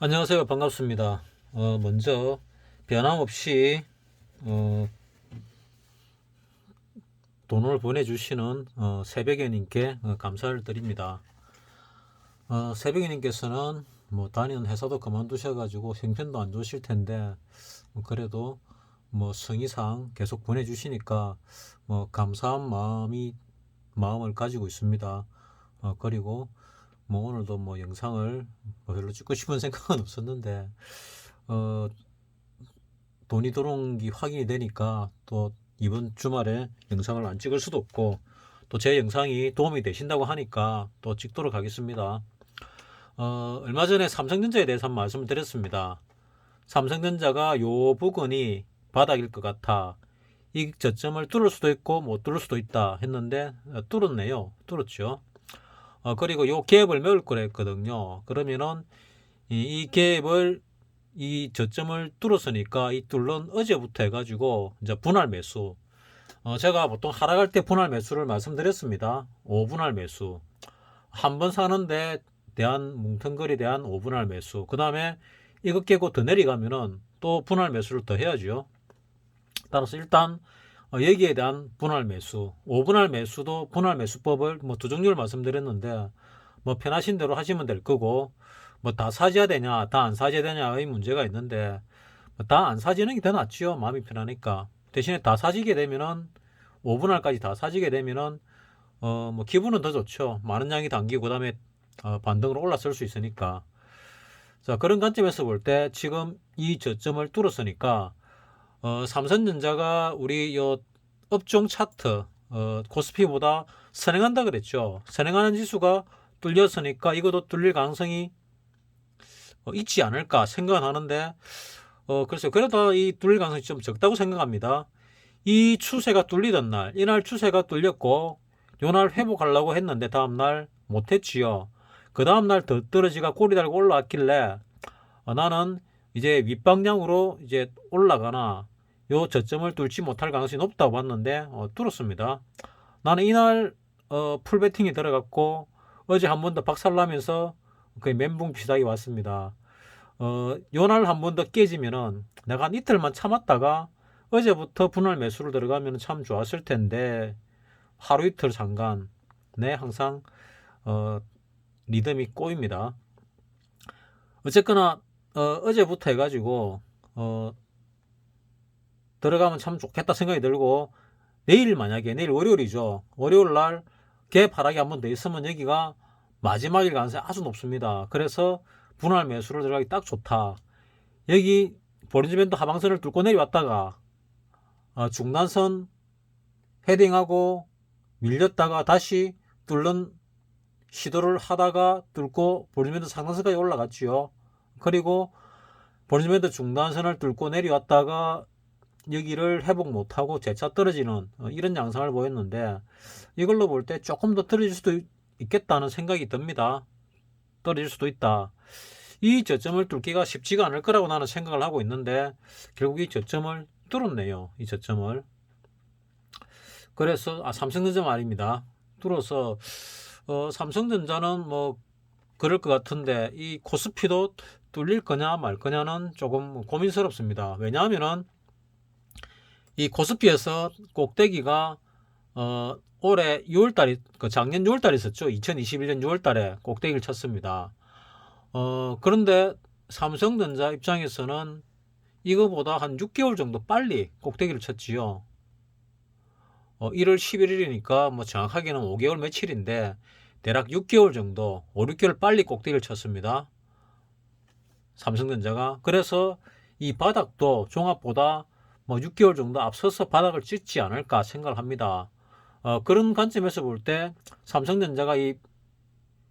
안녕하세요. 반갑습니다. 먼저 변함없이 어, 돈을 보내주시는 새벽에님께 감사를 드립니다. 새벽에님께서는 뭐 다니는 회사도 그만두셔가지고 형편도 안 좋으실 텐데 그래도 뭐 성의상 계속 보내주시니까 뭐 감사한 마음을 가지고 있습니다. 그리고 뭐 오늘도 뭐 영상을 뭐 별로 찍고 싶은 생각은 없었는데 어, 돈이 들어온 게 확인이 되니까 또 이번 주말에 영상을 안 찍을 수도 없고 또 제 영상이 도움이 되신다고 하니까 또 찍도록 하겠습니다. 얼마 전에 삼성전자에 대해서 한번 말씀을 드렸습니다. 삼성전자가 요 부근이 바닥일 것 같아. 이 저점을 뚫을 수도 있고 못 뚫을 수도 있다 했는데 뚫었네요. 뚫었죠. 그리고 요 갭을 메울 거라 했거든요. 그러면은 이 갭을 이 저점을 뚫었으니까 이 뚫는 어제부터 해가지고 이제 분할 매수. 제가 보통 하락할 때 분할 매수를 말씀드렸습니다. 5분할 매수. 한 번 사는데 대한 뭉텅거리 대한 5분할 매수. 그 다음에 이거 깨고 더 내려가면은 또 분할 매수를 더 해야죠. 따라서 일단 여기에 대한 분할 매수, 5분할 매수도 분할 매수법을 뭐 두 종류를 말씀드렸는데 뭐 편하신 대로 하시면 될 거고 뭐 다 사줘야 되냐 다 안 사줘야 되냐의 문제가 있는데 다 안 사지는 게 더 낫지요. 마음이 편하니까. 대신에 다 사지게 되면은 5분할까지 다 사지게 되면은 뭐 기분은 더 좋죠. 많은 양이 당기고 그다음에 반등으로 올라설 수 있으니까. 자, 그런 관점에서 볼 때 지금 이 저점을 뚫었으니까 삼성전자가 우리 요 업종 차트 코스피보다 선행한다 그랬죠. 선행하는 지수가 뚫렸으니까 이것도 뚫릴 가능성이 있지 않을까 생각은 하는데 글쎄요. 그래도 이 뚫릴 가능성이 좀 적다고 생각합니다. 이 추세가 뚫리던 날, 이날 추세가 뚫렸고 요날 회복하려고 했는데 다음날 못했지요. 그 다음날 더 떨어지가 꼬리 달고 올라왔길래 나는 이제 윗방향으로 이제 올라가나 요 저점을 뚫지 못할 가능성이 높다고 봤는데 뚫었습니다. 나는 이날 풀베팅이 들어갔고 어제 한 번 더 박살나면서 거의 멘붕 비슷하게 왔습니다. 요날 한 번 더 깨지면은 내가 한 이틀만 참았다가 어제부터 분할 매수를 들어가면 참 좋았을 텐데 하루 이틀 잠깐 항상 어, 리듬이 꼬입니다. 어쨌거나 어제부터 해가지고 들어가면 참 좋겠다 생각이 들고 내일 만약에 내일 월요일이죠. 월요일 날 개파락이 한 번 더 있으면 여기가 마지막일 가능성이 아주 높습니다. 그래서 분할 매수를 들어가기 딱 좋다. 여기 보리지밴드 하방선을 뚫고 내려왔다가 중단선 헤딩하고 밀렸다가 다시 뚫는 시도를 하다가 뚫고 보리지밴드 상단선까지 올라갔지요. 그리고 보리지밴드 중단선을 뚫고 내려왔다가 여기를 회복 못하고 재차 떨어지는 이런 양상을 보였는데 이걸로 볼 때 조금 더 떨어질 수도 있겠다는 생각이 듭니다. 떨어질 수도 있다. 이 저점을 뚫기가 쉽지가 않을 거라고 나는 생각을 하고 있는데 결국 이 저점을 뚫었네요. 이 저점을. 그래서 삼성전자 말입니다. 뚫어서 삼성전자는 뭐 그럴 것 같은데 이 코스피도 뚫릴 거냐 말 거냐는 조금 고민스럽습니다. 왜냐하면은 이 코스피에서 꼭대기가 올해 6월달이 작년 6월달에 있었죠. 2021년 6월달에 꼭대기를 쳤습니다. 그런데 삼성전자 입장에서는 이거보다 한 6개월 정도 빨리 꼭대기를 쳤지요. 1월 11일이니까 뭐 정확하게는 5개월 며칠인데 대략 6개월 정도 5, 6개월 빨리 꼭대기를 쳤습니다. 삼성전자가. 그래서 이 바닥도 종합보다 뭐 6개월 정도 앞서서 바닥을 찍지 않을까 생각을 합니다. 그런 관점에서 볼 때 삼성전자가 이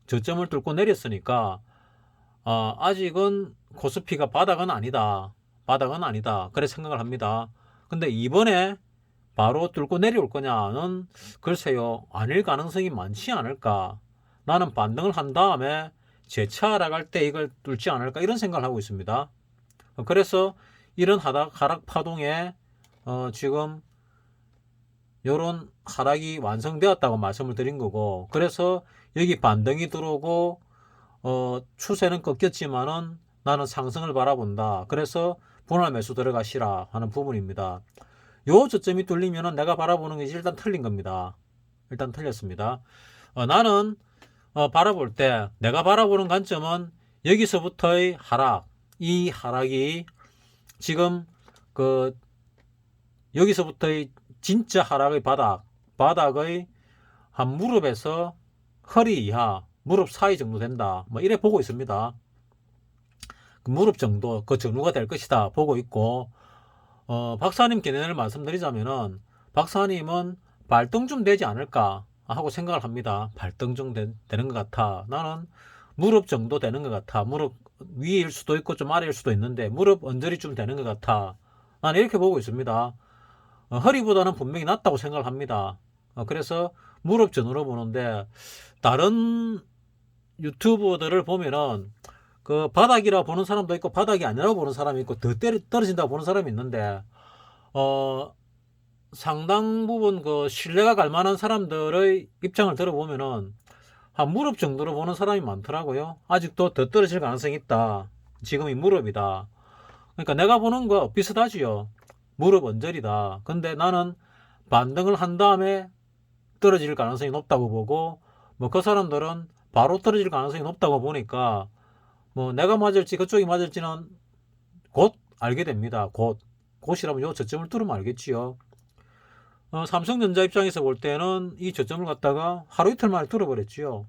저점을 뚫고 내렸으니까 아직은 코스피가 바닥은 아니다. 바닥은 아니다. 그래 생각을 합니다. 근데 이번에 바로 뚫고 내려올 거냐는 글쎄요. 아닐 가능성이 많지 않을까. 나는 반등을 한 다음에 재차 하락할 때 이걸 뚫지 않을까 이런 생각을 하고 있습니다. 그래서 이런 하락 파동에 지금 이런 하락이 완성되었다고 말씀을 드린 거고 그래서 여기 반등이 들어오고 추세는 꺾였지만은 나는 상승을 바라본다. 그래서 분할 매수 들어가시라 하는 부분입니다. 요 저점이 뚫리면은 내가 바라보는 게 일단 틀린 겁니다. 일단 틀렸습니다. 나는 바라볼 때 내가 바라보는 관점은 여기서부터의 하락, 이 하락이 지금 그 여기서부터의 진짜 하락의 바닥의 한 무릎에서 허리 이하, 무릎 사이 정도 된다. 뭐 이래 보고 있습니다. 그 무릎 정도 그 전후가 될 것이다 보고 있고, 박사님 견해를 말씀드리자면은 박사님은 발등좀 되지 않을까 하고 생각을 합니다. 발등 좀 되는 것 같아. 나는 무릎 정도 되는 것 같아. 무릎 위일 수도 있고 좀 아래일 수도 있는데 무릎 언저리쯤 되는 것 같아. 나는 이렇게 보고 있습니다. 허리보다는 분명히 낫다고 생각을 합니다. 그래서 무릎 전후로 보는데, 다른 유튜버들을 보면은 그 바닥이라 보는 사람도 있고 바닥이 아니라고 보는 사람이 있고 더 떨어진다고 보는 사람이 있는데, 상당 부분 그 신뢰가 갈 만한 사람들의 입장을 들어보면은 한 무릎 정도로 보는 사람이 많더라고요. 아직도 더 떨어질 가능성이 있다. 지금이 무릎이다. 그러니까 내가 보는 거 비슷하지요. 무릎 언저리다. 근데 나는 반등을 한 다음에 떨어질 가능성이 높다고 보고, 뭐 그 사람들은 바로 떨어질 가능성이 높다고 보니까 뭐 내가 맞을지 그쪽이 맞을지는 곧 알게 됩니다. 곧이라면 요 저점을 뚫으면 알겠지요. 삼성전자 입장에서 볼 때는 이 저점을 갖다가 하루 이틀 만에 뚫어버렸지요.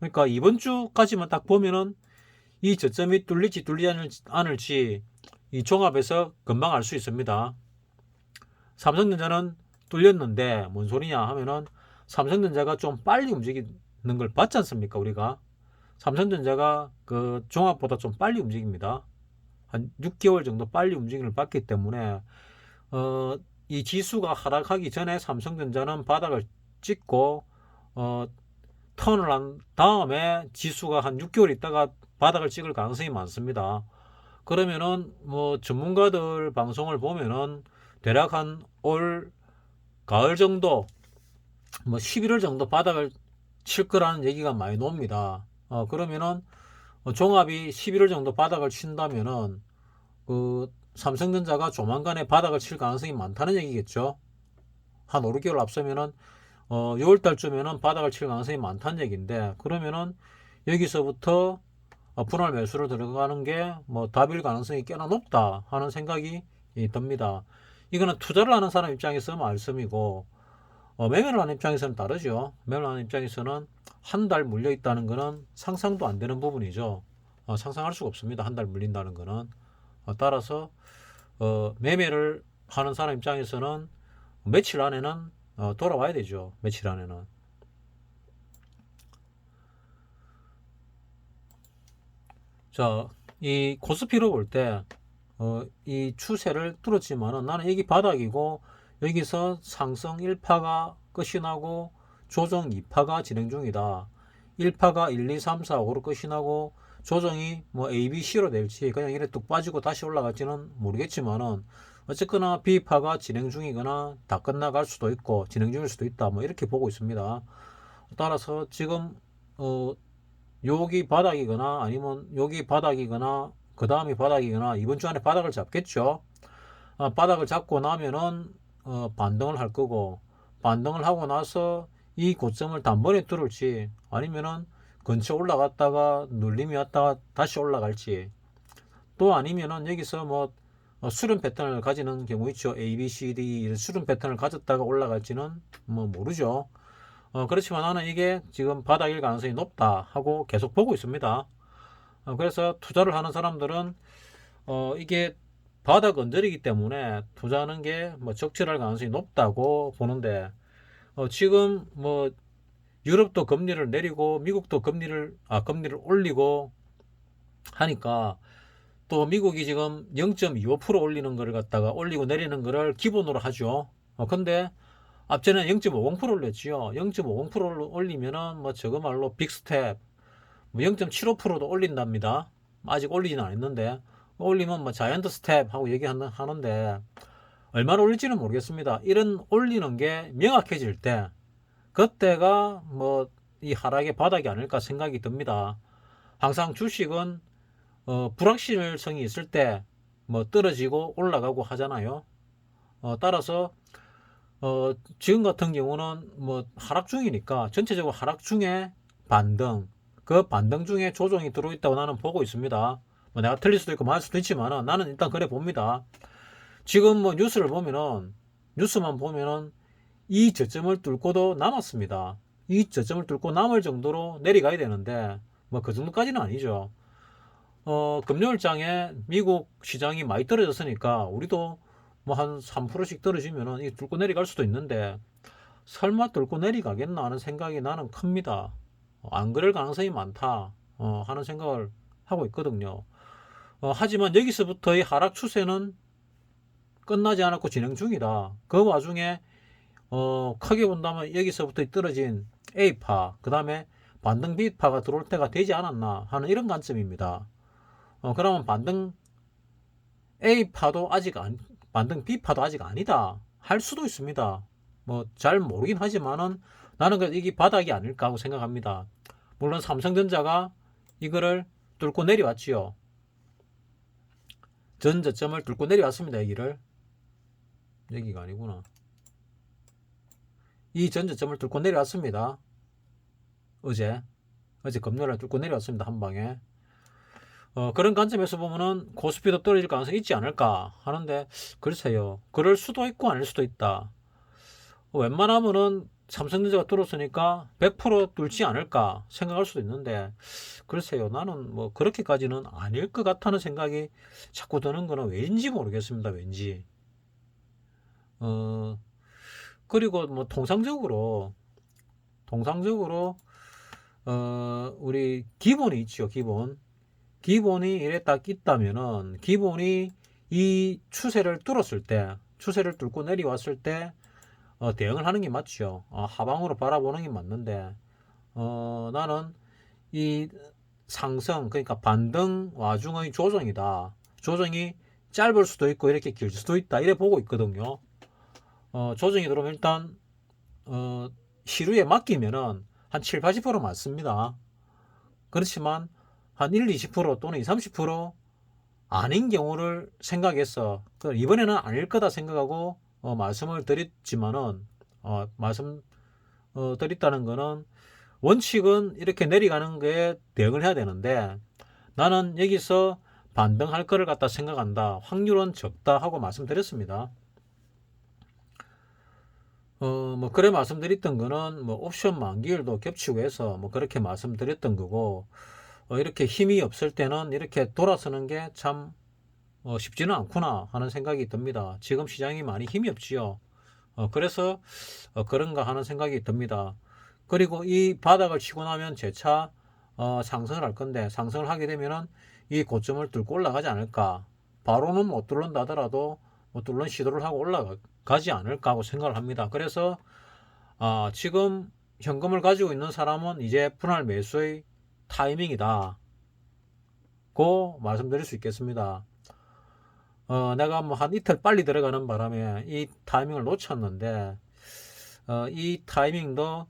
그러니까 이번 주까지만 딱 보면은 이 저점이 뚫릴지 뚫리지 않을지 이 종합에서 금방 알 수 있습니다. 삼성전자는 뚫렸는데 뭔 소리냐 하면은 삼성전자가 좀 빨리 움직이는 걸 봤지 않습니까? 우리가 삼성전자가 그 종합보다 좀 빨리 움직입니다. 한 6개월 정도 빨리 움직임을 봤기 때문에 이 지수가 하락하기 전에 삼성전자는 바닥을 찍고 턴을 한 다음에 지수가 한 6개월 있다가 바닥을 찍을 가능성이 많습니다. 그러면은 뭐 전문가들 방송을 보면은 대략 한 올 가을 정도, 뭐 11월 정도 바닥을 칠 거라는 얘기가 많이 나옵니다. 그러면은 종합이 11월 정도 바닥을 친다면은 그 삼성전자가 조만간에 바닥을 칠 가능성이 많다는 얘기겠죠. 한 5, 6개월 앞서면은 6월 달쯤에는 바닥을 칠 가능성이 많다는 얘기인데, 그러면은 여기서부터 분할 매수를 들어가는 게 뭐 답일 가능성이 꽤나 높다 하는 생각이 듭니다. 이거는 투자를 하는 사람 입장에서 말씀이고, 매매를 하는 입장에서는 다르죠. 매매를 하는 입장에서는 한 달 물려 있다는 것은 상상도 안 되는 부분이죠. 상상할 수가 없습니다. 한 달 물린다는 것은. 따라서 매매를 하는 사람 입장에서는 며칠 안에는 돌아와야 되죠. 며칠 안에는. 자, 이 코스피로 볼 때, 이 추세를 뚫었지만은 나는 여기 바닥이고, 여기서 상승 1파가 끝이 나고, 조정 2파가 진행 중이다. 1파가 1, 2, 3, 4, 5로 끝이 나고, 조정이 뭐 A, B, C로 될지, 그냥 이래 뚝 빠지고 다시 올라갈지는 모르겠지만은, 어쨌거나 B파가 진행 중이거나 다 끝나갈 수도 있고, 진행 중일 수도 있다. 뭐 이렇게 보고 있습니다. 따라서 지금, 여기 바닥이거나 아니면 여기 바닥이거나 그 다음이 바닥이거나 이번 주 안에 바닥을 잡겠죠. 바닥을 잡고 나면은 반등을 할 거고, 반등을 하고 나서 이 고점을 단번에 뚫을지 아니면은 근처 올라갔다가 눌림이 왔다가 다시 올라갈지, 또 아니면은 여기서 뭐 수렴 패턴을 가지는 경우 있죠. A, B, C, D 수렴 패턴을 가졌다가 올라갈지는 뭐 모르죠. 그렇지만 나는 이게 지금 바닥일 가능성이 높다 하고 계속 보고 있습니다. 그래서 투자를 하는 사람들은 이게 바닥 언저리이기 때문에 투자하는 게 뭐 적절할 가능성이 높다고 보는데, 지금 뭐 유럽도 금리를 내리고 미국도 금리를 올리고 하니까, 또 미국이 지금 0.25% 올리는 거를 갖다가 올리고 내리는 거를 기본으로 하죠. 근데 앞전에 0.50% 올렸지요. 0.50%를 올리면은 뭐 저거 말로 빅스텝, 뭐 0.75%도 올린답니다. 아직 올리지는 않았는데, 올리면 뭐 자이언트 스텝 하고 얘기하는데, 얼마나 올릴지는 모르겠습니다. 이런 올리는 게 명확해질 때, 그때가 뭐 이 하락의 바닥이 아닐까 생각이 듭니다. 항상 주식은 불확실성이 있을 때 뭐 떨어지고 올라가고 하잖아요. 따라서 지금 같은 경우는 뭐 하락 중이니까 전체적으로 하락 중에 반등, 그 반등 중에 조정이 들어있다고 나는 보고 있습니다. 뭐 내가 틀릴 수도 있고 맞을 수도 있지만 나는 일단 그래 봅니다. 지금 뭐 뉴스를 보면은, 뉴스만 보면은 이 저점을 뚫고도 남았습니다. 이 저점을 뚫고 남을 정도로 내려가야 되는데 뭐 그 정도까지는 아니죠. 금요일장에 미국 시장이 많이 떨어졌으니까 우리도 뭐 한 3%씩 떨어지면은 이 뚫고 내려갈 수도 있는데 설마 뚫고 내려가겠나 하는 생각이 나는 큽니다. 안 그럴 가능성이 많다 하는 생각을 하고 있거든요. 하지만 여기서부터의 하락 추세는 끝나지 않았고 진행 중이다. 그 와중에 크게 본다면 여기서부터 떨어진 A파, 그 다음에 반등 B파가 들어올 때가 되지 않았나 하는 이런 관점입니다. 그러면 반등 A파도 아직 반등 B파도 아직 아니다 할 수도 있습니다. 뭐 잘 모르긴 하지만은 나는 그래도 이게 바닥이 아닐까 하고 생각합니다. 물론 삼성전자가 이거를 뚫고 내려왔지요. 전 저점을 뚫고 내려왔습니다. 여기가 아니구나. 이 전 저점을 뚫고 내려왔습니다. 어제 금요일에 뚫고 내려왔습니다. 한 방에. 그런 관점에서 보면은 고스피도 떨어질 가능성이 있지 않을까 하는데 글쎄요. 그럴 수도 있고 아닐 수도 있다. 웬만하면은 삼성전자가 들어서니까 100% 뚫지 않을까 생각할 수도 있는데 글쎄요. 나는 뭐 그렇게까지는 아닐 것 같다는 생각이 자꾸 드는 거는 왠지 모르겠습니다. 왠지. 그리고 뭐 통상적으로 우리 기본이 있죠. 기본이 이래 딱 있다면은 기본이 이 추세를 뚫었을 때, 추세를 뚫고 내려왔을 때 대응을 하는 게 맞죠. 하방으로 바라보는 게 맞는데 나는 이 상승, 그러니까 반등 와중의 조정이다. 조정이 짧을 수도 있고 이렇게 길 수도 있다. 이래 보고 있거든요. 조정이 들어오면 일단 시루에 맡기면은 한 7, 80% 맞습니다. 그렇지만 한 1, 20% 또는 2, 30% 아닌 경우를 생각해서 이번에는 아닐 거다 생각하고 말씀을 드렸지만은 말씀 드렸다는 거는 원칙은 이렇게 내려가는 거에 대응을 해야 되는데 나는 여기서 반등할 거를 갖다 생각한다. 확률은 적다 하고 말씀드렸습니다. 뭐 그래 말씀드렸던 거는 뭐 옵션 만기일도 겹치고 해서 뭐 그렇게 말씀드렸던 거고 이렇게 힘이 없을 때는 이렇게 돌아서는 게 참 쉽지는 않구나 하는 생각이 듭니다. 지금 시장이 많이 힘이 없지요. 그래서 그런가 하는 생각이 듭니다. 그리고 이 바닥을 치고 나면 재차 상승을 할 건데 상승을 하게 되면은 이 고점을 뚫고 올라가지 않을까. 바로는 못 뚫는다 하더라도 뭐 뚫는 시도를 하고 올라가지 않을까 하고 생각을 합니다. 그래서 지금 현금을 가지고 있는 사람은 이제 분할 매수의 타이밍이다 고 말씀드릴 수 있겠습니다. 내가 뭐 한 이틀 빨리 들어가는 바람에 이 타이밍을 놓쳤는데 이 타이밍도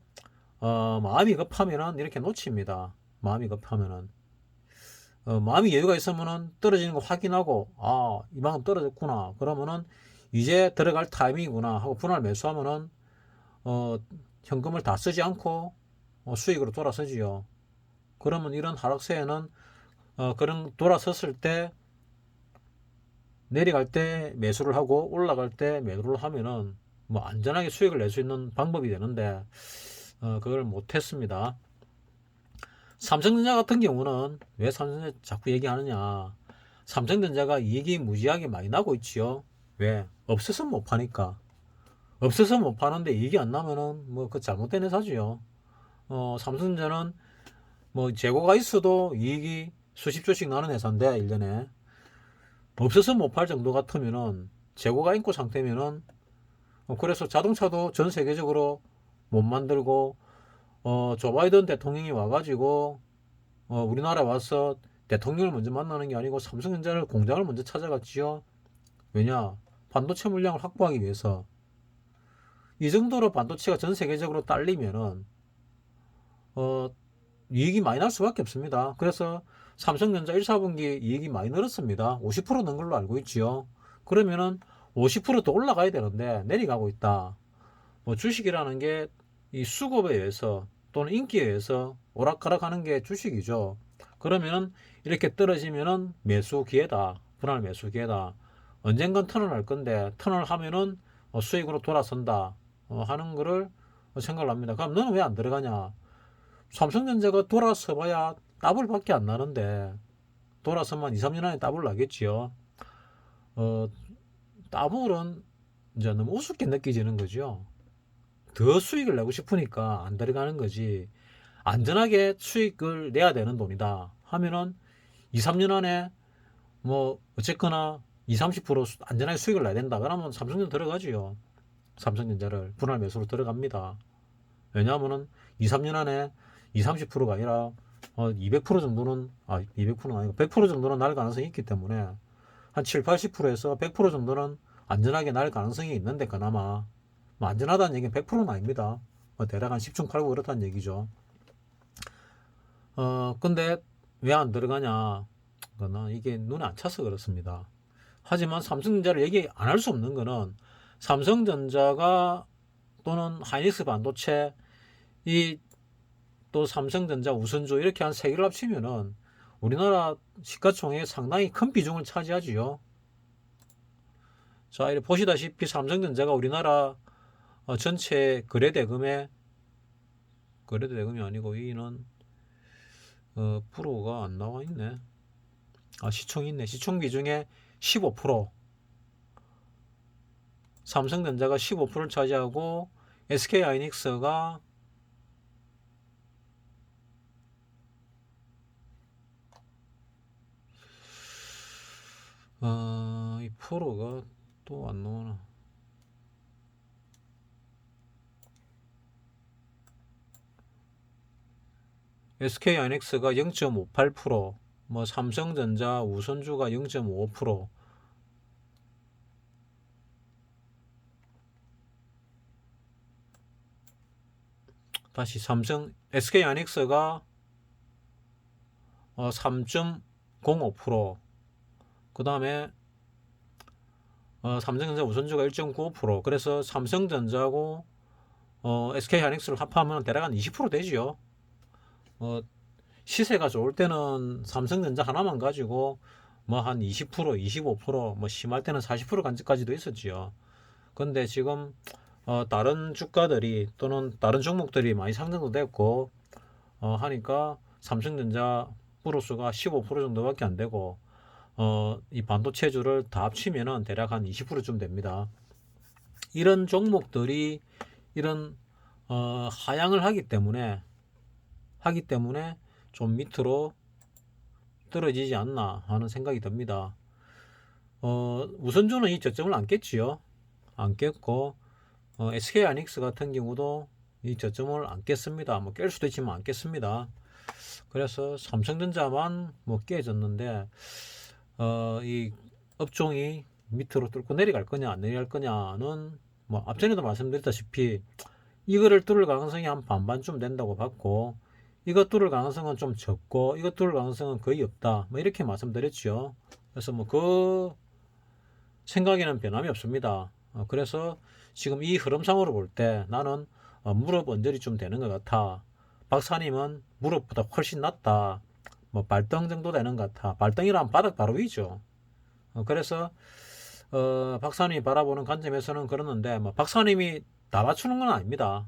마음이 급하면은 이렇게 놓칩니다. 마음이 급하면은 마음이 여유가 있으면은 떨어지는 거 확인하고 이만큼 떨어졌구나 그러면은 이제 들어갈 타이밍이구나 하고 분할 매수하면은 현금을 다 쓰지 않고 수익으로 돌아서지요. 그러면 이런 하락세에는 그런 돌아섰을 때 내려갈 때 매수를 하고 올라갈 때 매도를 하면은 뭐 안전하게 수익을 낼 수 있는 방법이 되는데 그걸 못했습니다. 삼성전자 같은 경우는 왜 삼성전자 자꾸 얘기하느냐. 삼성전자가 이익이 무지하게 많이 나고 있지요. 왜? 없어서 못 파니까. 없어서 못 파는데 이익이 안 나면은 뭐 그 잘못된 회사지요. 삼성전자는 뭐 재고가 있어도 이익이 수십조씩 나는 회사인데 1년에 없어서 못 팔 정도 같으면은 재고가 있고 상태면은 그래서 자동차도 전 세계적으로 못 만들고 조 바이든 대통령이 와가지고 우리나라 와서 대통령을 먼저 만나는 게 아니고 삼성전자를 공장을 먼저 찾아갔지요. 왜냐? 반도체 물량을 확보하기 위해서. 이 정도로 반도체가 전 세계적으로 딸리면은 이익이 많이 날 수밖에 없습니다. 그래서 삼성전자 1, 4분기 이익이 많이 늘었습니다. 50% 는 걸로 알고 있지요. 그러면은 50%더 올라가야 되는데 내려가고 있다. 뭐 주식이라는 게 이 수급에 의해서 또는 인기에 의해서 오락가락하는 게 주식이죠. 그러면은 이렇게 떨어지면은 매수 기회다. 분할 매수 기회다. 언젠간 턴을 건데 턴을 하면은 수익으로 돌아선다 하는 거를 생각을 합니다. 그럼 너는 왜 안 들어가냐? 삼성전자가 돌아서 봐야 더블밖에 안 나는데 돌아서만 2, 3년 안에 더블 나겠지요. 어, 더블은 이제 너무 우습게 느껴지는 거죠. 더 수익을 내고 싶으니까 안 들어가는 거지. 안전하게 수익을 내야 되는 돈이다 하면은 2, 3년 안에 뭐 어쨌거나 2, 30% 안전하게 수익을 내야 된다. 그러면 삼성전자 들어가지요. 삼성전자를 분할 매수로 들어갑니다. 왜냐하면은 2, 3년 안에 2, 30%가 아니라 200% 정도는 200%는 아니고 100% 정도는 날 가능성이 있기 때문에 한 7, 80%에서 100% 정도는 안전하게 날 가능성이 있는데 그나마 뭐 안전하다는 얘기는 100%는 아닙니다. 대략 한 10중 8구 그렇다는 얘기죠. 근데 왜 안 들어가냐? 거는 이게 눈에 안 차서 그렇습니다. 하지만 삼성전자를 얘기 안 할 수 없는 거는 삼성전자가 또는 하이닉스 반도체 이 또 삼성전자 우선주 이렇게 한 세 개를 합치면은 우리나라 시가총액에 상당히 큰 비중을 차지하지요. 자, 이렇게 보시다시피 삼성전자가 우리나라 전체 거래대금이 아니고 이는 프로가 안 나와 있네. 시총이 있네. 시총 비중의 15%. 삼성전자가 15%를 차지하고 SK하이닉스가 이 프로가 또 안 나오나. SK하이닉스가 0.58%, 뭐 삼성전자 우선주가 0.5%. 다시 SK하이닉스가 3.05%. 그 다음에 삼성전자 우선주가 1.95%. 그래서 삼성전자하고 SK하이닉스를 합하면 대략 한 20% 되지요. 시세가 좋을 때는 삼성전자 하나만 가지고 뭐 한 20%, 25%, 뭐 심할 때는 40% 간까지도 있었지요. 근데 지금 다른 주가들이 또는 다른 종목들이 많이 상승도 됐고 하니까 삼성전자 프로수가 15% 정도밖에 안 되고 이 반도체주를 다 합치면은 대략 한 20%쯤 됩니다. 이런 종목들이 이런 하향을 하기 때문에 좀 밑으로 떨어지지 않나 하는 생각이 듭니다. 우선주는 이 저점을 안 깼지요. 안 깼고 SK하이닉스 같은 경우도 이 저점을 안 깼습니다. 뭐 깰 수도 있지만 안 깼습니다. 그래서 삼성전자만 뭐 깨졌는데 이 업종이 밑으로 뚫고 내려갈 거냐 안 내려갈 거냐는 뭐 앞전에도 말씀드렸다시피 이거를 뚫을 가능성이 한 반반쯤 된다고 봤고 이것 뚫을 가능성은 좀 적고 이것 뚫을 가능성은 거의 없다 뭐 이렇게 말씀드렸죠. 그래서 뭐 그 생각에는 변함이 없습니다. 그래서 지금 이 흐름상으로 볼 때 나는 무릎 언저리 좀 되는 것 같아. 박사님은 무릎보다 훨씬 낫다. 뭐 발등 정도 되는 것 같아. 발등이란 바닥 바로 위죠. 그래서 박사님이 바라보는 관점에서는 그러는데 뭐 박사님이 다 맞추는 건 아닙니다.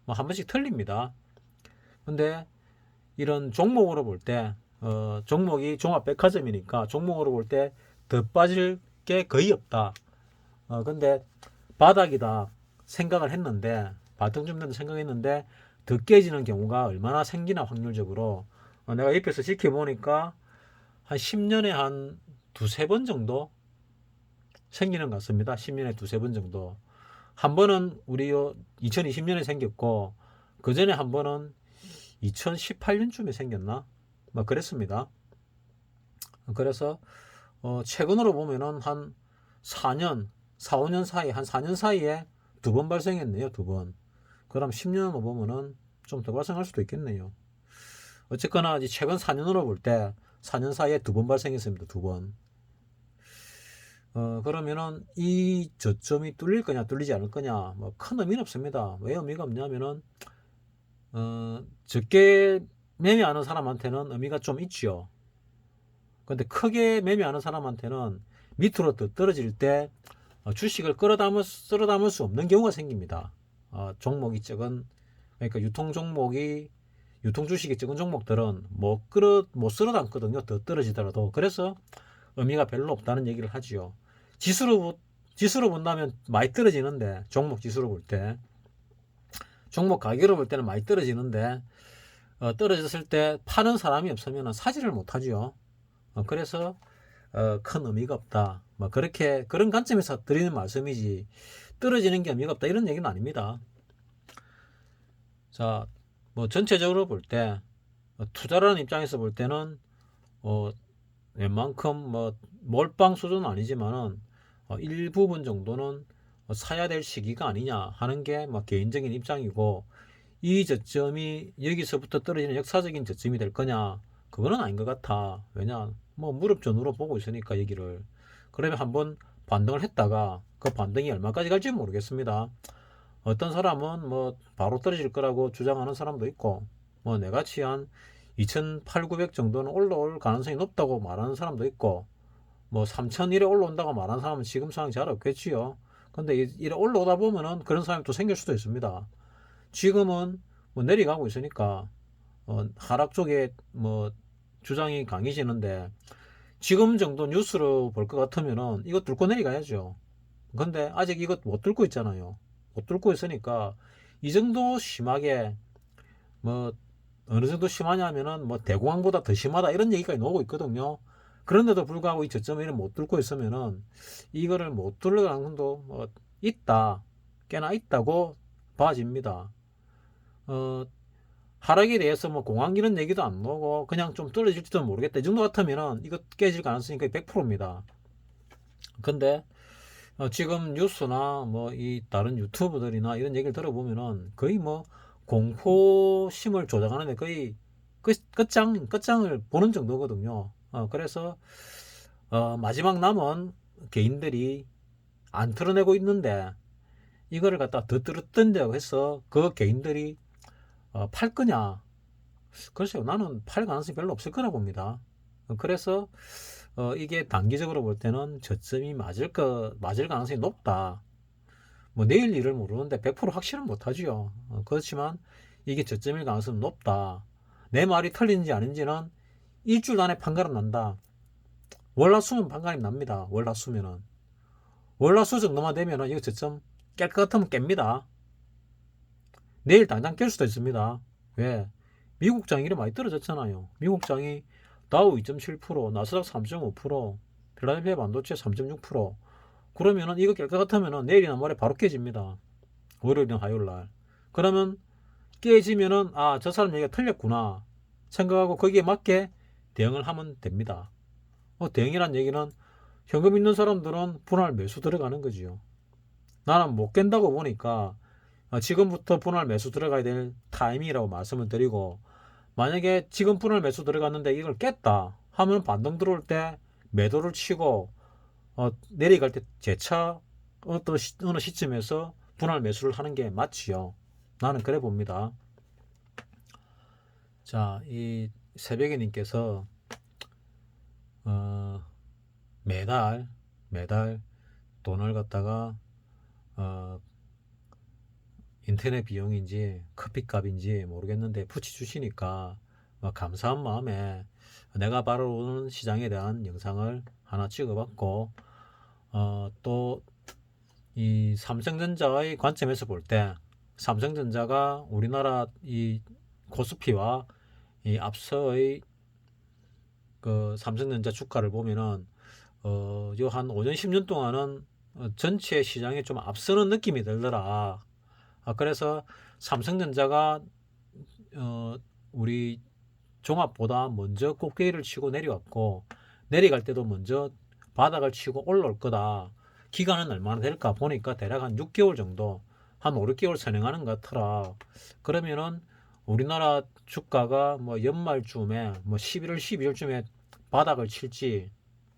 뭐 한 번씩 틀립니다. 근데 이런 종목으로 볼 때 종목이 종합백화점이니까 종목으로 볼 때 더 빠질 게 거의 없다. 근데 바닥이다 생각을 했는데 바닥 좀 된다 생각했는데 더 깨지는 경우가 얼마나 생기나 확률적으로 내가 옆에서 지켜보니까 한 10년에 한 두세 번 정도 생기는 것 같습니다. 10년에 두세 번 정도. 한 번은 우리 2020년에 생겼고 그 전에 한 번은 2018년쯤에 생겼나? 뭐 그랬습니다. 그래서 최근으로 보면은 한 4년, 4, 5년 사이, 한 4년 사이에 두 번 발생했네요. 두 번. 그럼 10년으로 보면은 좀 더 발생할 수도 있겠네요. 어쨌거나 이제 최근 4년으로 볼 때 4년 사이에 2번 발생했습니다. 2번. 그러면은 이 저점이 뚫릴 거냐 뚫리지 않을 거냐 뭐 큰 의미는 없습니다. 왜 의미가 없냐면은 적게 매매하는 사람한테는 의미가 좀 있죠. 근데 크게 매매하는 사람한테는 밑으로 더 떨어질 때 주식을 끌어담을 수 없는 경우가 생깁니다. 종목이 적은, 그러니까 유통 주식이 적은 종목들은 못 쓸어 담거든요. 더 떨어지더라도. 그래서 의미가 별로 없다는 얘기를 하지요. 지수로 본다면 많이 떨어지는데, 종목 지수로 볼 때, 종목 가격으로 볼 때는 많이 떨어지는데, 떨어졌을 때 파는 사람이 없으면 사지를 못하지요. 그래서 큰 의미가 없다. 뭐 그런 관점에서 드리는 말씀이지, 떨어지는 게 의미가 없다 이런 얘기는 아닙니다. 자, 뭐 전체적으로 볼 때 투자라는 입장에서 볼 때는 웬만큼 뭐 몰빵 수준은 아니지만은 일부분 정도는 사야 될 시기가 아니냐 하는 게 뭐 개인적인 입장이고, 이 저점이 여기서부터 떨어지는 역사적인 저점이 될 거냐, 그거는 아닌 것 같아. 왜냐, 뭐 무릎전으로 보고 있으니까 여기를. 그러면 한번 반등을 했다가 그 반등이 얼마까지 갈지 모르겠습니다. 어떤 사람은 뭐 바로 떨어질 거라고 주장하는 사람도 있고, 뭐 내같이 한 2,800, 900 정도는 올라올 가능성이 높다고 말하는 사람도 있고, 뭐 3,001에 올라온다고 말하는 사람은 지금 상황이 잘 없겠지요. 근데 이래 올라오다 보면은 그런 사람이 또 생길 수도 있습니다. 지금은 뭐 내려가고 있으니까 하락 쪽에 뭐 주장이 강해지는데, 지금 정도 뉴스로 볼 것 같으면은 이거 뚫고 내려가야죠. 근데 아직 이것 못 뚫고 있잖아요. 못 뚫고 있으니까 이 정도 심하게, 뭐 어느 정도 심하냐면은 뭐 대공황보다 더 심하다 이런 얘기까지 나오고 있거든요. 그런데도 불구하고 이 저점을 못 뚫고 있으면은 이거를 못 뚫을 가능성도 뭐 있다, 꽤나 있다고 봐집니다. 어, 하락에 대해서 뭐 공황 이런 얘기도 안 나오고 그냥 좀 떨어질지도 모르겠다 이 정도 같으면은 이거 깨질 가능성이 거의 100%입니다. 근데 지금 뉴스나 뭐 이 다른 유튜브들이나 이런 얘기를 들어보면은 거의 뭐 공포심을 조장하는데 거의 끝장을 보는 정도거든요. 그래서 마지막 남은 개인들이 안 털어내고 있는데, 이거를 갖다 더 뚫었던다고 해서 그 개인들이 팔 거냐? 글쎄요, 나는 팔 가능성이 별로 없을 거라 봅니다. 그래서 이게 단기적으로 볼 때는 저점이 맞을 가능성이 높다. 뭐 내일 일을 모르는데 100% 확실은 못하지요. 그렇지만 이게 저점일 가능성이 높다. 내 말이 틀린지 아닌지는 일주일 안에 판가름 난다. 월화수면 판가름이 납니다. 월화수면은. 월화수 정도만 되면은 이거 저점 깰 것 같으면 깹니다. 내일 당장 깰 수도 있습니다. 왜? 미국장이 이렇게 많이 떨어졌잖아요. 미국장이 다우 2.7%, 나스닥 3.5%, 필라델피아 반도체 3.6%. 그러면은 이거 깰 것 같으면은 내일이나 모레 바로 깨집니다. 월요일이나 화요일날. 그러면 깨지면은 저 사람 얘기가 틀렸구나 생각하고 거기에 맞게 대응을 하면 됩니다. 대응이란 얘기는 현금 있는 사람들은 분할 매수 들어가는 거지요. 나는 못 깬다고 보니까 지금부터 분할 매수 들어가야 될 타이밍이라고 말씀을 드리고, 만약에 지금 분할 매수 들어갔는데 이걸 깼다 하면 반등 들어올 때 매도를 치고 내려갈 때 재차 어느 시점에서 분할 매수를 하는 게 맞지요. 나는 그래 봅니다. 자, 이 새벽에님께서 매달 돈을 갖다가 인터넷 비용인지 커피값인지 모르겠는데 붙이 주시니까 감사한 마음에 내가 바로 오는 시장에 대한 영상을 하나 찍어봤고, 또 이 삼성전자의 관점에서 볼 때 삼성전자가 우리나라 이 코스피와 이 앞서의 그 삼성전자 주가를 보면은 요 한 5년 10년 동안은 전체 시장에 좀 앞서는 느낌이 들더라. 그래서 삼성전자가 우리 종합보다 먼저 꼭대기를 치고 내려왔고, 내려갈 때도 먼저 바닥을 치고 올라올 거다. 기간은 얼마나 될까 보니까 대략 한 6개월 정도, 한 5, 6개월 선행하는 것 같더라. 그러면은 우리나라 주가가 뭐 연말쯤에 뭐 11월, 12월쯤에 바닥을 칠지,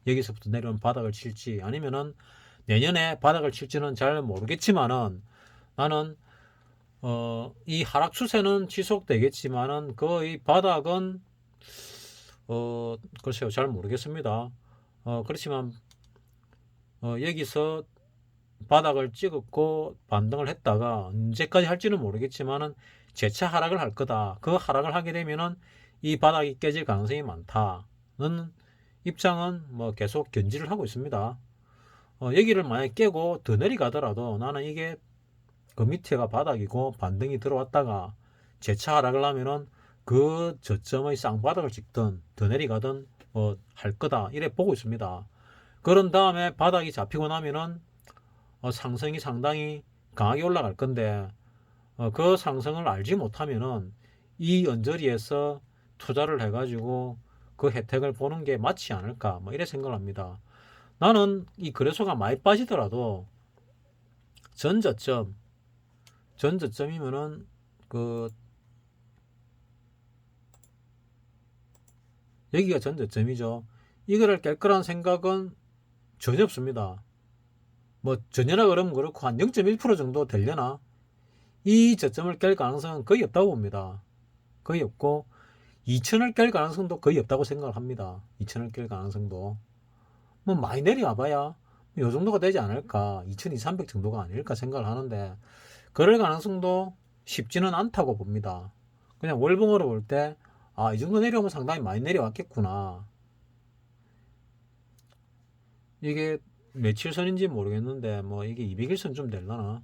여기서부터 내려오면 바닥을 칠지, 아니면은 내년에 바닥을 칠지는 잘 모르겠지만은 나는 이 하락 추세는 지속되겠지만은 거의 바닥은 글쎄요, 잘 모르겠습니다. 그렇지만 여기서 바닥을 찍었고 반등을 했다가 언제까지 할지는 모르겠지만은 재차 하락을 할 거다. 그 하락을 하게 되면은 이 바닥이 깨질 가능성이 많다는 입장은 뭐 계속 견지를 하고 있습니다. 여기를 만약에 깨고 더 내려가더라도 나는 이게 그 밑에가 바닥이고 반등이 들어왔다가 재차 하락을 하면은 그 저점의 쌍바닥을 찍든 더 내려가든 할 거다 이래 보고 있습니다. 그런 다음에 바닥이 잡히고 나면은 상승이 상당히 강하게 올라갈 건데 그 상승을 알지 못하면은 이 언저리에서 투자를 해가지고 그 혜택을 보는 게 맞지 않을까 뭐 이래 생각을 합니다. 나는 이 거래소가 많이 빠지더라도 전저점이면은 그 여기가 전저점이죠. 이거를 깰 거라는 생각은 전혀 없습니다. 뭐 전혀라 그러면 그렇고 한 0.1% 정도 되려나? 이 저점을 깰 가능성은 거의 없다고 봅니다. 거의 없고 2천을 깰 가능성도 거의 없다고 생각을 합니다. 2천을 깰 가능성도 뭐 많이 내려와 봐야 이 정도가 되지 않을까, 2200 정도가 아닐까 생각을 하는데 그럴 가능성도 쉽지는 않다고 봅니다. 그냥 월봉으로 볼 때 이 정도 내려오면 상당히 많이 내려왔겠구나. 이게 며칠 선인지 모르겠는데 뭐 이게 200일선 좀 될라나?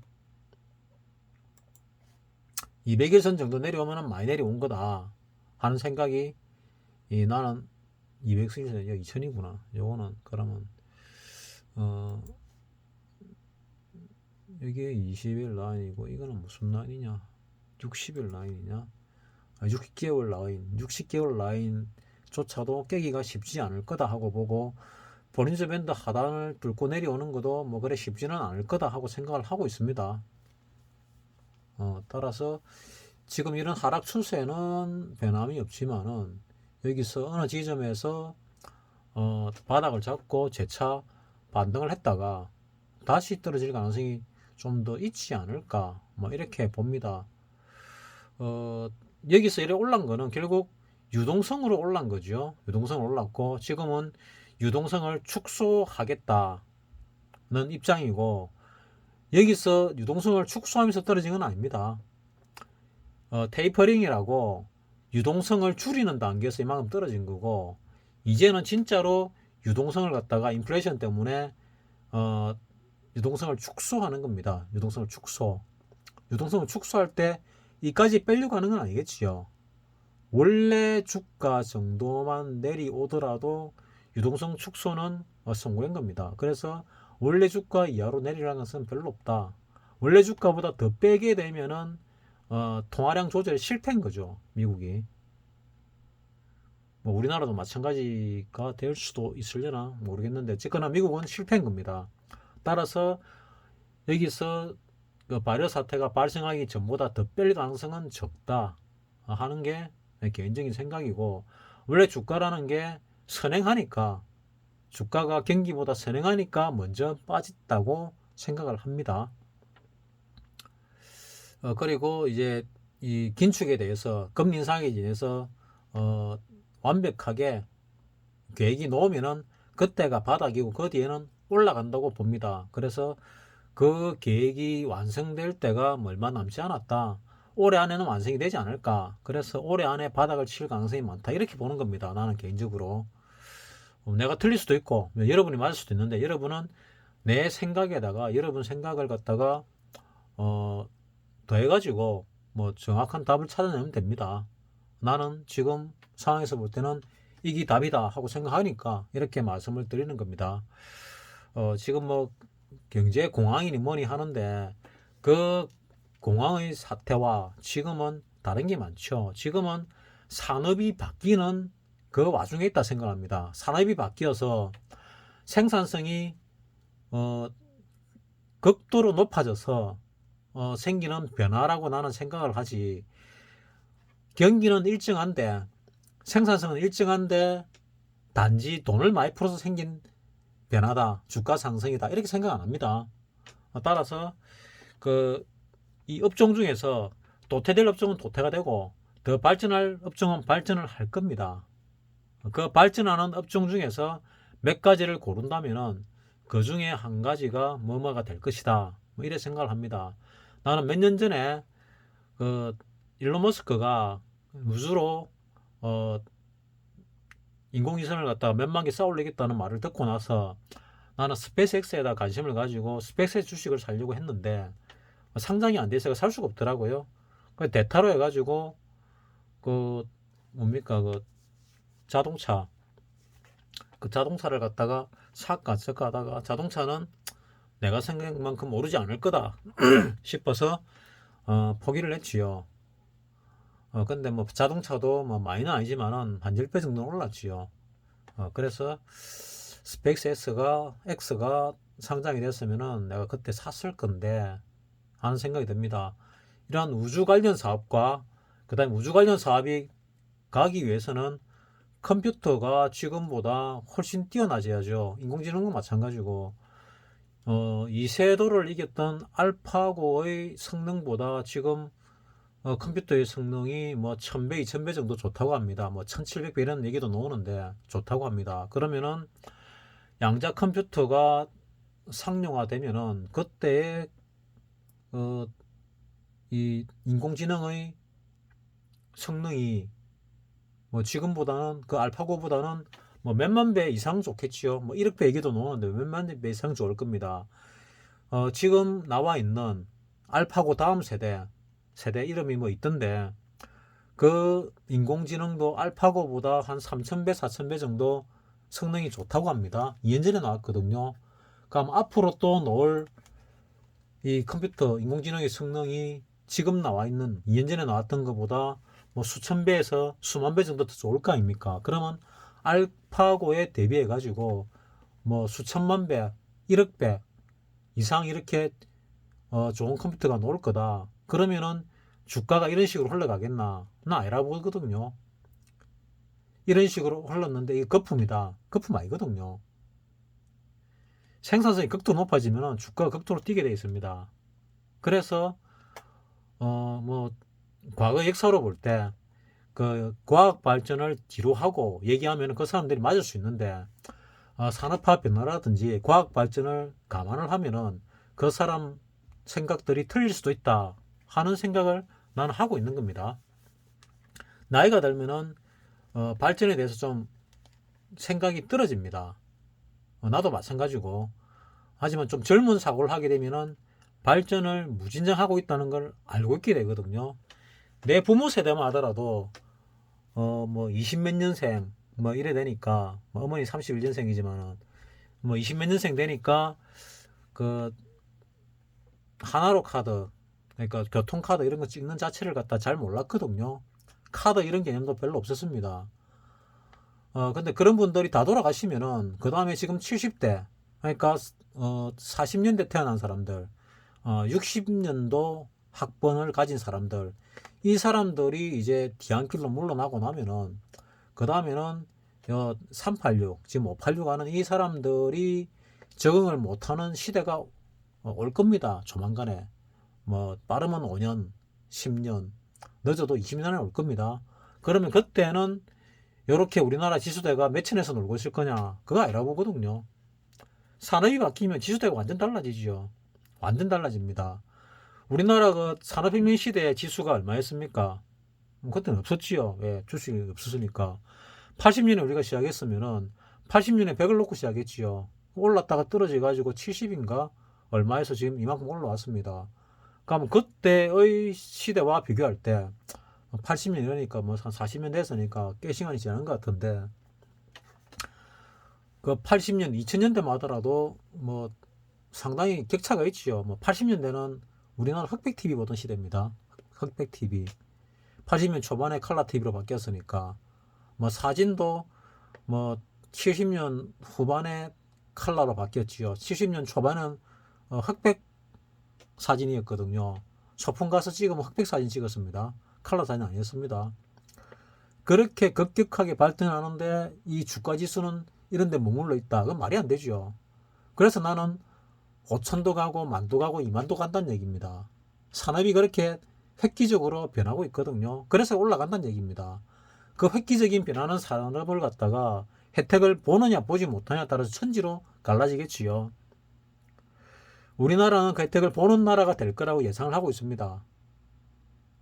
200일선 정도 내려오면 많이 내려온 거다 하는 생각이 나는 200일선 2000이구나. 요거는 그러면 이게 20일 라인이고 이거는 무슨 라인이냐? 60일 라인이냐? 60개월 라인, 60개월 라인조차도 깨기가 쉽지 않을 거다 하고 보고 볼린저 밴드 하단을 뚫고 내려오는 것도 뭐 그래 쉽지는 않을 거다 하고 생각을 하고 있습니다. 따라서 지금 이런 하락 추세는 변함이 없지만은 여기서 어느 지점에서 바닥을 잡고 재차 반등을 했다가 다시 떨어질 가능성이 좀 더 있지 않을까 뭐 이렇게 봅니다. 여기서 이렇게 올란 거는 결국 유동성으로 올란 거죠. 유동성으로 올랐고 지금은 유동성을 축소하겠다는 입장이고 여기서 유동성을 축소하면서 떨어진 건 아닙니다. 테이퍼링이라고 유동성을 줄이는 단계에서 이만큼 떨어진 거고 이제는 진짜로 유동성을 갖다가 인플레이션 때문에 유동성을 축소하는 겁니다. 유동성을 축소할 때 이까지 빼려고 하는 건 아니겠지요. 원래 주가 정도만 내려오더라도 유동성 축소는 성공한 겁니다. 그래서 원래 주가 이하로 내리라는 것은 별로 없다. 원래 주가보다 더 빼게 되면은 통화량 조절이 실패인 거죠. 미국이. 뭐 우리나라도 마찬가지가 될 수도 있으려나 모르겠는데 어쨌거나 미국은 실패인 겁니다. 따라서 여기서 그 발열 사태가 발생하기 전보다 더 뺄 가능성은 적다 하는 게 개인적인 생각이고 원래 주가라는 게 선행하니까 주가가 경기보다 선행하니까 먼저 빠졌다고 생각을 합니다. 그리고 이제 이 긴축에 대해서 금리 인상에 대해서 완벽하게 계획이 놓으면은 그때가 바닥이고 그 뒤에는 올라간다고 봅니다. 그래서 그 계획이 완성될 때가 얼마 남지 않았다. 올해 안에는 완성이 되지 않을까. 그래서 올해 안에 바닥을 칠 가능성이 많다. 이렇게 보는 겁니다. 나는 개인적으로. 내가 틀릴 수도 있고 여러분이 맞을 수도 있는데 여러분은 내 생각에다가 여러분 생각을 갖다가 더해가지고 뭐 정확한 답을 찾아내면 됩니다. 나는 지금 상황에서 볼 때는 이게 답이다 하고 생각하니까 이렇게 말씀을 드리는 겁니다. 지금 뭐 경제 공황이니 뭐니 하는데 그 공황의 사태와 지금은 다른 게 많죠. 지금은 산업이 바뀌는 그 와중에 있다 생각합니다. 산업이 바뀌어서 생산성이 극도로 높아져서 생기는 변화라고 나는 생각을 하지. 경기는 일정한데 생산성은 일정한데 단지 돈을 많이 풀어서 생긴 변화다, 주가 상승이다, 이렇게 생각 안 합니다. 따라서 이 업종 중에서 도태될 업종은 도태가 되고 더 발전할 업종은 발전을 할 겁니다. 그 발전하는 업종 중에서 몇 가지를 고른다면은 그 중에 한 가지가 뭐뭐가 될 것이다, 뭐 이래 생각을 합니다. 나는 몇 년 전에 일론 머스크가 우주로 인공위성을 갖다가 몇만 개 쌓아올리겠다는 말을 듣고 나서 나는 스페이스X에다 관심을 가지고 스페이스X 주식을 사려고 했는데 상장이 안 돼 있어서 살 수가 없더라고요. 그 대타로 해가지고 뭡니까 자동차, 자동차를 갖다가 사까 저까 하다가 자동차는 내가 생각만큼 오르지 않을 거다 싶어서 포기를 했지요. 근데 뭐 자동차도 뭐 많이는 아니지만은 한 10배 정도는 올랐지요. 그래서 스페이스X가 상장이 됐으면은 내가 그때 샀을 건데 하는 생각이 듭니다. 이러한 우주 관련 사업과 그 다음에 우주 관련 사업이 가기 위해서는 컴퓨터가 지금보다 훨씬 뛰어나져야죠. 인공지능도 마찬가지고 이세돌을 이겼던 알파고의 성능보다 지금 컴퓨터의 성능이 뭐 1000배, 2000배 정도 좋다고 합니다. 뭐 1700배 이런 얘기도 나오는데 좋다고 합니다. 그러면은 양자 컴퓨터가 상용화되면은 그때 이 인공지능의 성능이 뭐 지금보다는 알파고보다는 뭐 몇만 배 이상 좋겠지요. 뭐 1억 배 얘기도 나오는데 몇만 배 이상 좋을 겁니다. 지금 나와 있는 알파고 다음 세대 이름이 뭐 있던데 그 인공지능도 알파고보다 한 3000배, 4000배 정도 성능이 좋다고 합니다. 2년 전에 나왔거든요. 그럼 앞으로 또 나올 이 컴퓨터 인공지능의 성능이 지금 나와 있는 2년 전에 나왔던 것보다 뭐 수천 배에서 수만 배 정도 더 좋을 거 아닙니까? 그러면 알파고에 대비해 가지고 뭐 수천만 배, 1억 배 이상 이렇게 좋은 컴퓨터가 나올 거다. 그러면은 주가가 이런 식으로 흘러가겠나? 나 아니라고 보거든요. 이런 식으로 흘렀는데 이게 거품이다. 거품 아니거든요. 생산성이 극도로 높아지면 주가가 극도로 뛰게 되어 있습니다. 그래서 뭐 과거 역사로 볼 때 과학 발전을 뒤로 하고 얘기하면 그 사람들이 맞을 수 있는데 산업화 변화라든지 과학 발전을 감안을 하면은 그 사람 생각들이 틀릴 수도 있다 하는 생각을 나는 하고 있는 겁니다. 나이가 들면은 발전에 대해서 좀 생각이 떨어집니다. 나도 마찬가지고. 하지만 좀 젊은 사고를 하게 되면은 발전을 무진장하고 있다는 걸 알고 있게 되거든요. 내 부모 세대만 하더라도 뭐 20 몇 년생 뭐 이래 되니까 뭐 어머니 31년생이지만은 뭐 20 몇 년생 되니까 하나로 카드, 그러니까 교통카드 이런 거 찍는 자체를 갖다 잘 몰랐거든요. 카드 이런 개념도 별로 없었습니다. 근데 그런 분들이 다 돌아가시면은 그 다음에 지금 70대, 그러니까 40년대 태어난 사람들, 60년도 학번을 가진 사람들, 이 사람들이 이제 뒤안길로 물러나고 나면은 그 다음에는 386, 지금 586 하는 이 사람들이 적응을 못하는 시대가 올 겁니다. 조만간에. 뭐 빠르면 5년, 10년, 늦어도 20년에 올 겁니다. 그러면 그때는 이렇게 우리나라 지수대가 몇 천에서 놀고 있을 거냐? 그거 아니라고 보거든요. 산업이 바뀌면 지수대가 완전 달라지죠. 완전 달라집니다. 우리나라 산업혁명 시대의 지수가 얼마였습니까? 그때는 없었지요. 왜? 주식이 없었으니까. 80년에 우리가 시작했으면은 80년에 100을 놓고 시작했지요. 올랐다가 떨어져 가지고 70인가 얼마에서 지금 이만큼 올라왔습니다. 그러면 그때의 시대와 비교할 때 80년 이러니까 뭐 한 40년 됐으니까 꽤 시간이 지난 것 같은데 80년, 2000년대만 하더라도 뭐 상당히 격차가 있지요. 뭐 80년대는 우리나라 흑백 TV 보던 시대입니다. 흑백 TV. 80년 초반에 컬러 TV로 바뀌었으니까 뭐 사진도 뭐 70년 후반에 컬러로 바뀌었지요. 70년 초반은 흑백 사진이었거든요. 소풍 가서 찍으면 흑백 사진 찍었습니다. 컬러 사진 아니었습니다. 그렇게 급격하게 발전하는데 이 주가 지수는 이런 데 머물러 있다. 그건 말이 안 되죠. 그래서 나는 5천도 가고 만도 가고 2만도 간다는 얘기입니다. 산업이 그렇게 획기적으로 변하고 있거든요. 그래서 올라간다는 얘기입니다. 그 획기적인 변하는 산업을 갖다가 혜택을 보느냐 보지 못하냐에 따라서 천지로 갈라지겠지요. 우리나라는 그 혜택을 보는 나라가 될 거라고 예상을 하고 있습니다.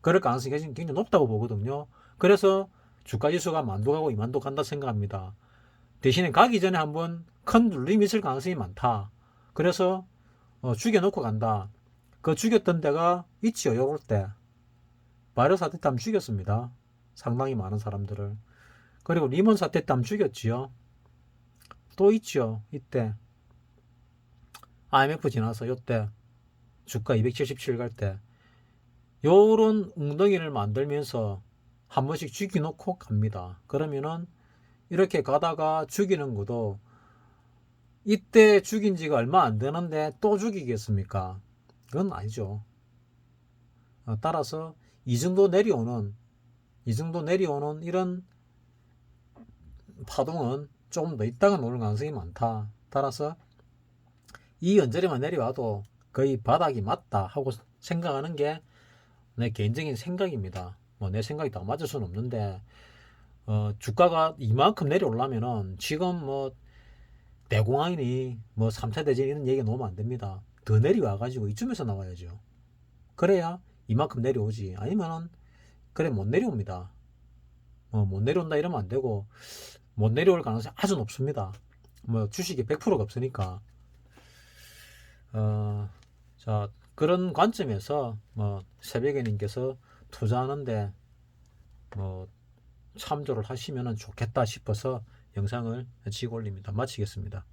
그럴 가능성이 굉장히 높다고 보거든요. 그래서 주가지수가 만도 가고 2만도 간다 생각합니다. 대신에 가기 전에 한번 큰 눌림이 있을 가능성이 많다. 그래서 죽여놓고 간다. 그 죽였던 데가 있지요. 요럴 때 바이러스 사태 때 한번 죽였습니다. 상당히 많은 사람들을. 그리고 리먼 사태 때 한번 죽였지요. 또 있죠. 이때 IMF 지나서 요때 주가 277 갈 때 요런 웅덩이를 만들면서 한 번씩 죽여놓고 갑니다. 그러면은 이렇게 가다가 죽이는 것도 이때 죽인 지가 얼마 안 되는데 또 죽이겠습니까? 그건 아니죠. 따라서 이 정도 내려오는 이런 파동은 조금 더 있다가 오를 가능성이 많다. 따라서 이 언저리만 내려와도 거의 바닥이 맞다 하고 생각하는 게 내 개인적인 생각입니다. 뭐 내 생각이 다 맞을 수는 없는데 주가가 이만큼 내려오려면은 지금 뭐 대공황이니 뭐 3차 대전 이런 얘기 놓으면 안 됩니다. 더 내려와가지고 이쯤에서 나와야죠. 그래야 이만큼 내려오지. 아니면은 그래 못 내려옵니다. 못 내려온다 이러면 안 되고 못 내려올 가능성이 아주 높습니다. 뭐 주식이 100%가 없으니까. 자, 그런 관점에서 뭐 새벽에님께서 투자하는데 뭐 참조를 하시면 좋겠다 싶어서 영상을 찍어 올립니다. 마치겠습니다.